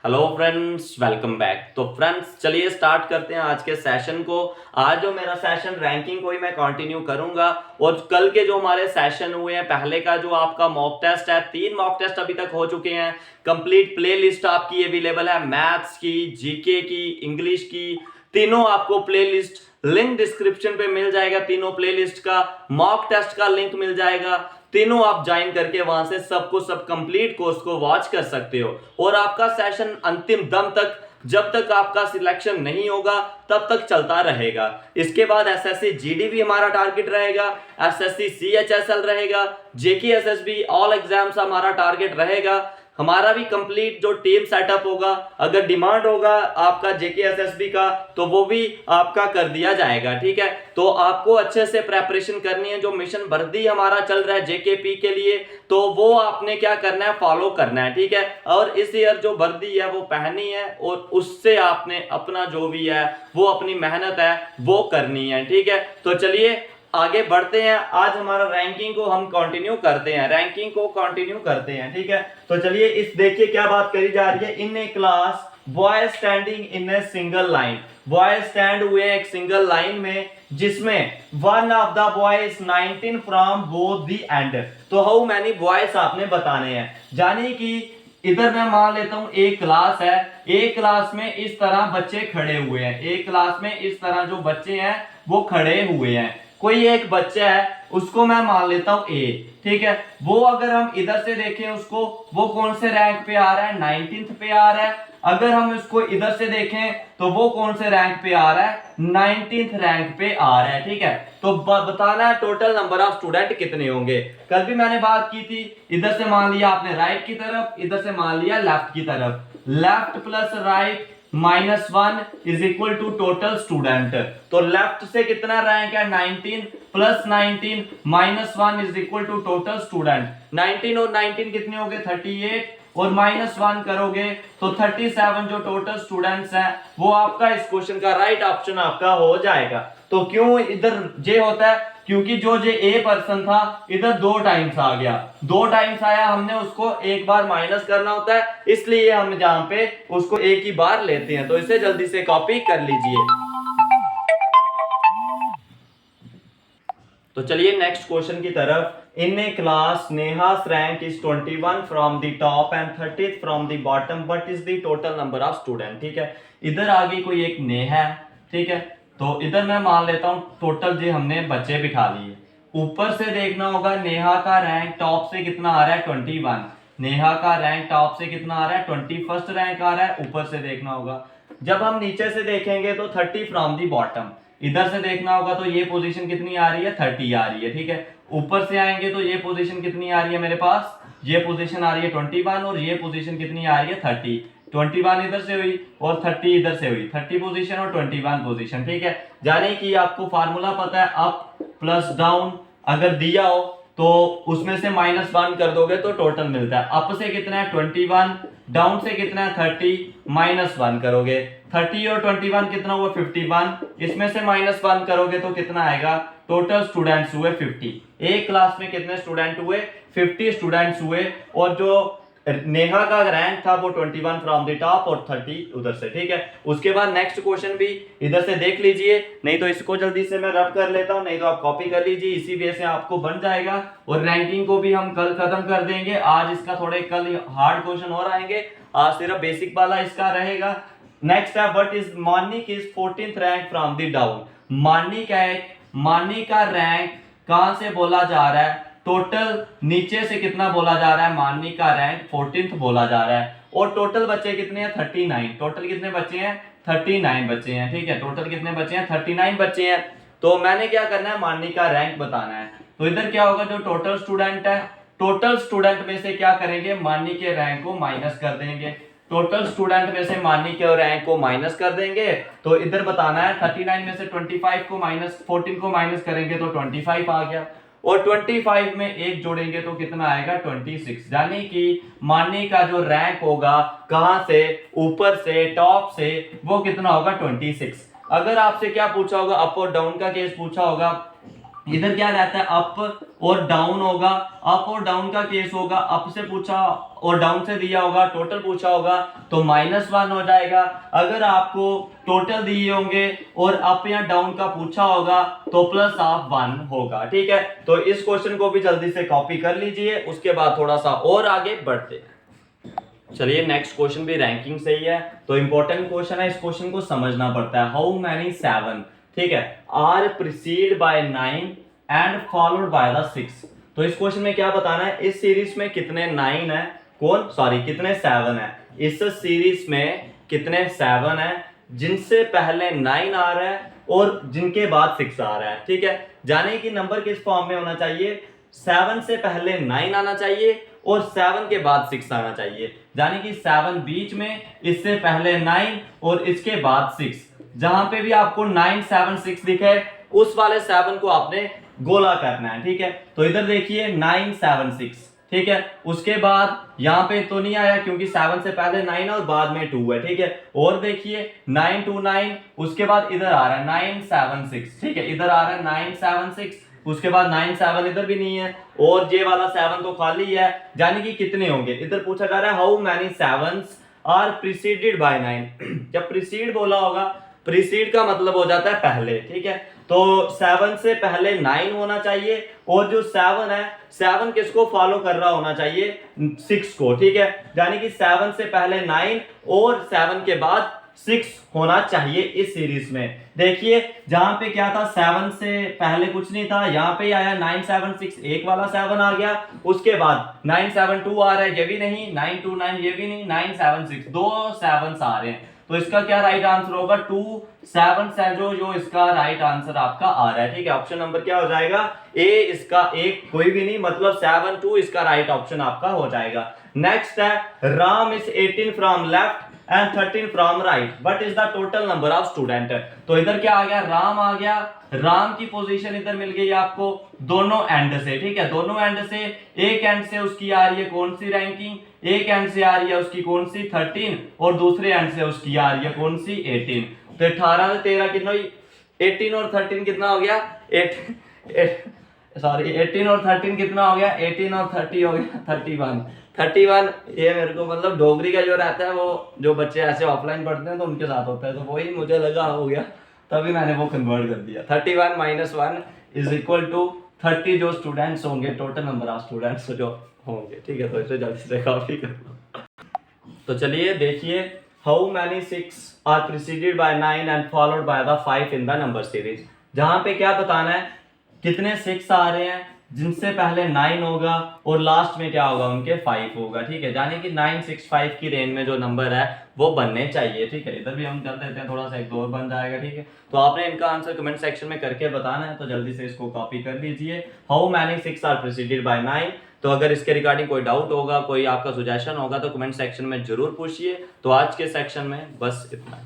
Hello friends, welcome back. तो friends चलिए start करते हैं आज के सेशन को। आज जो मेरा सेशन रैंकिंग को ही मैं कंटिन्यू करूंगा और कल के जो हमारे सेशन हुए हैं, पहले का जो आपका मॉक टेस्ट है, 3 मॉक टेस्ट अभी तक हो चुके हैं। कंप्लीट प्लेलिस्ट आपकी अवेलेबल है, मैथ्स की, जीके की, इंग्लिश की, तीनों आपको प्लेलिस्ट लिंक डिस्क्रिप्शन पे मिल जाएगा। तीनों प्लेलिस्ट का मॉक टेस्ट का लिंक मिल जाएगा। तीनों आप ज्वाइन करके वहां से सबको सब कंप्लीट कोर्स को वॉच कर सकते हो और आपका सेशन अंतिम दम तक, जब तक आपका सिलेक्शन नहीं होगा तब तक चलता रहेगा। इसके बाद एसएससी जीडी भी हमारा टारगेट रहेगा, एसएससी सीएचएसएल रहेगा, जेके एसएसबी ऑल एग्जाम्स हमारा टारगेट रहेगा। हमारा भी कंप्लीट जो टीम सेटअप होगा, अगर डिमांड होगा आपका जेके एसएसबी का तो वो भी आपका कर दिया जाएगा। ठीक है, तो आपको अच्छे से प्रेपरेशन करनी है। जो मिशन भर्ती हमारा चल रहा है जेकेपी के लिए, तो वो आपने क्या करना है, फॉलो करना है। ठीक है, और इस ईयर जो वर्दी है वो पहनी है और उससे आपने अपना जो भी है वो अपनी मेहनत है वो करनी है। ठीक है, तो चलिए आगे बढ़ते हैं। आज हमारा रैंकिंग को हम कंटिन्यू करते हैं, रैंकिंग को कंटिन्यू करते हैं। ठीक है, तो चलिए इस देखिए क्या बात करी जा रही है। In a class boy standing in a single line, boy stand हुए एक सिंगल लाइन में जिसमें one of the boys 19 from both the end. तो हाउ मैनी बॉयज आपने बताने हैं, यानी कि इधर मैं मान लेता हूं एक क्लास है, एक क्लास में इस तरह बच्चे खड़े हुए हैं, एक क्लास में इस तरह जो बच्चे हैं वो खड़े हुए हैं। कोई एक बच्चा है उसको मैं मान लेता हूं ए। ठीक है, वो अगर हम इधर से देखें उसको, वो कौन से रैंक पे आ रहा है, 19th पे आ रहा है। अगर हम इसको इधर से देखें तो वो कौन से रैंक पे आ रहा है, 19th रैंक पे आ रहा है। ठीक है, तो बताना है टोटल नंबर ऑफ स्टूडेंट कितने होंगे। कल भी मैंने बात की थी, इधर से मान लिया आपने राइट की तरफ, इधर से मान लिया लेफ्ट की तरफ, left plus right -1 is equal to total student. तो लेफ्ट से कितना रैंक है, 19 प्लस 19 -1 is equal to total student. 19 और 19 कितने हो गए, 38 और -1 करोगे तो 37 जो टोटल स्टूडेंट्स हैं वो आपका इस क्वेश्चन का राइट ऑप्शन आपका हो जाएगा। तो क्यों इधर जे होता है, क्योंकि जो जे ए पर्सन था इधर 2 टाइम्स आ गया, 2 टाइम्स आया, हमने उसको एक बार माइनस करना होता है, इसलिए हम जहां पे उसको एक ही बार लेते हैं। तो इसे जल्दी से कॉपी कर लीजिए। तो चलिए नेक्स्ट क्वेश्चन की तरफ। In a class Neha's rank is 21 from the top and 30th from the bottom, but is the total number of student. ठीक है, इधर आगे कोई एक नेहा है। ठीक है, तो इधर मैं मान लेता हूं टोटल जो हमने बच्चे बिठा लिए। ऊपर से देखना होगा नेहा का रैंक टॉप से कितना आ रहा है, 21। नेहा का रैंक टॉप से कितना आ रहा है, 21st रैंक आ रहा है, ऊपर से देखना होगा। जब हम नीचे से देखेंगे तो 30 फ्रॉम दी बॉटम, इधर से देखना होगा तो ये पोजीशन कितनी आ रही है, 30 आ रही है। ठीक है, ऊपर से आएंगे तो ये पोजीशन कितनी आ रही है मेरे पास, ये पोजीशन आ रही है 21 और ये पोजीशन कितनी आ रही है, 30। 21 इधर से हुई और 30 इधर से हुई, 30 पोजीशन और 21 पोजीशन। ठीक है, जाने कि आपको फार्मूला पता है, अप प्लस डाउन अगर दिया हो तो उसमें से -1 कर दोगे तो टोटल मिलता है। अप से कितना है 21, डाउन से कितना है 30, -1 करोगे, 30 और 21 कितना हुआ 51, इसमें से -1 करोगे तो कितना आएगा, टोटल स्टूडेंट्स हुए 50। एक क्लास में कितने स्टूडेंट हुए, 50 स्टूडेंट्स हुए। और जो नेहा का रैंक था वो 21 फ्रॉम द टॉप और 30 उधर से। ठीक है, उसके बाद नेक्स्ट क्वेश्चन भी इधर से देख लीजिए, नहीं तो इसको जल्दी से मैं रब कर लेता हूं, नहीं तो आप कॉपी कर लीजिए, इसी वे से आपको बन जाएगा। और रैंकिंग को भी हम कल खत्म कर देंगे। आज इसका थोड़े कल हार्ड क्वेश्चन और आएंगे, आज सिर्फ बेसिक वाला इसका रहेगा। नेक्स्ट है what is Manik is 14th rank from the down. Manik है, मानिक का रैंक कहां से बोला जा रहा है, टोटल नीचे से कितना बोला जा रहा है, माननी का रैंक 14th बोला जा रहा है। और टोटल बच्चे कितने हैं, 39। टोटल कितने बच्चे हैं, 39 बच्चे हैं। ठीक है, टोटल कितने बच्चे हैं, 39 बच्चे हैं। तो मैंने क्या करना है, माननी का रैंक बताना है। तो इधर क्या होगा, जो टोटल स्टूडेंट है, टोटल स्टूडेंट में से क्या करेंगे, माननी के रैंक को माइनस कर देंगे। टोटल स्टूडेंट में से माननी के रैंक को माइनस कर देंगे। तो इधर बताना है 39 में से 25 को माइनस 14 को माइनस करेंगे तो 25 आ गया, और 25 में एक जोड़ेंगे तो कितना आएगा, 26। यानी कि माननी का जो रैंक होगा कहां से, ऊपर से टॉप से, वो कितना होगा, 26। अगर आपसे क्या पूछा होगा, अप और डाउन का केस पूछा होगा, इधर क्या रहता है, अप और डाउन होगा, अप और डाउन का केस होगा। अप से पूछा और डाउन से दिया होगा, टोटल पूछा होगा तो -1 हो जाएगा। अगर आपको टोटल दिए होंगे और अप या डाउन का पूछा होगा तो +1 होगा। ठीक है, तो इस क्वेश्चन को भी जल्दी से कॉपी कर लीजिए, उसके बाद थोड़ा सा और आगे बढ़ते हैं। चलिए नेक्स्ट क्वेश्चन भी रैंकिंग से ही है, तो इंपॉर्टेंट क्वेश्चन है, इस क्वेश्चन को समझना पड़ता है। हाउ मैनी 7, ठीक है, are precede by 9 and followed by the 6। तो इस क्वेश्चन में क्या बताना है, इस सीरीज में कितने 9 है, कितने 7 है, इस सीरीज में कितने 7 है जिनसे पहले 9 आ रहा है और जिनके बाद 6 आ रहा है। ठीक है, जाने कि नंबर किस फॉर्म में होना चाहिए, 7 से पहले 9 आना चाहिए और 7 के बाद 6 आना चाहिए, यानी कि 7 बीच में, इससे पहले 9 और इसके बाद 6। जहां पे भी आपको 9 7 6 दिखे उस वाले 7 को आपने गोला करना है। ठीक है, तो इधर देखिए 9 7 6, ठीक है, उसके बाद यहाँ पे तो नहीं आया क्योंकि 7 से पहले 9 है और बाद में 2 है। ठीक है, और देखिए 9 2 9, उसके बाद इधर आ रहा है 9 7 6, ठीक है, इधर आ रहा है 9 7 6, उसके बाद 9 7 इधर भी नहीं है और ये वाला 7 तो खाली है, यानी कि कितने होंगे। इधर पूछा जा रहा है how many 7s are preceded by 9। जब प्रीसीड बोला होगा, प्रीसीड का मतलब हो जाता है पहले। ठीक है, तो 7 से पहले 9 होना चाहिए और जो 7 है, 7 किसको फॉलो कर रहा होना चाहिए, 6 को। ठीक है, यानी कि 7 से पहले 9 और 7 के बाद 6 होना चाहिए इस सीरीज में। देखिए जहां पे क्या था, 7 से पहले कुछ नहीं था, यहाँ पे आया 9 7 6, एक वाला 7 आ गया, उसके बाद 9 7 2 आ रहा है, ये भी नहीं, 9 2 9 ये भी नहीं, 9 7 6, दो 7s आ रहे हैं। तो इसका क्या राइट आंसर होगा, 2 7 है जो इसका राइट आंसर आपका आ रहा है। ठीक है, ऑप्शन नंबर क्या हो जाएगा, ए, इसका एक कोई भी नहीं, मतलब 7 2 इसका राइट ऑप्शन आपका हो जाएगा। नेक्स्ट है Ram is 18 from left and 13 from right, what is the total number of student. तो इधर क्या आ गया, राम आ गया, राम की पोजीशन इधर मिल गई आपको दोनों एंड से। ठीक है, दोनों एंड से, एक एंड से उसकी आ रही है कौन सी रैंकिंग, एक एंड से आ रही है उसकी कौन सी 13 और दूसरे एंड से उसकी आ रही है कौन सी 18। तो 18 से 13 कितना, 18 और 13 कितना हो गया, 18 और 13 कितना हो गया, 18 और 30 हो गया 31। ये मेरे को मतलब डोगरी का जो रहता है, वो जो बच्चे ऐसे ऑफलाइन पढ़ते हैं तो उनके साथ होता है, तो वही मुझे लगा हो गया, तभी मैंने वो कन्वर्ट कर दिया। 31 - 1 इज इक्वल टू 30 जो स्टूडेंट्स होंगे, टोटल नंबर ऑफ स्टूडेंट्स जो होंगे। ठीक है, तो इसे जल्दी से कॉपी कर लो। तो चलिए देखिए, how many 6 are preceded by 9 and followed by the 5 in the number series. जहां पे क्या बताना है, कितने 6 आ रहे हैं जिनसे पहले 9 होगा और लास्ट में क्या होगा, उनके 5 होगा। ठीक है, यानी कि 9 6 5 की रेंज में जो नंबर है वो बनने चाहिए। ठीक है, इधर भी हम कर देते हैं, थोड़ा सा एक दो और बन जाएगा। ठीक है, तो आपने इनका आंसर कमेंट सेक्शन में करके बताना है, तो जल्दी से इसको कॉपी कर लीजिए। How many 6 are preceded by 9। तो अगर इसके रिगार्डिंग कोई डाउट होगा, कोई आपका सुजेशन होगा तो कमेंट सेक्शन में जरूर पूछिए। तो आज के सेक्शन में बस इतना।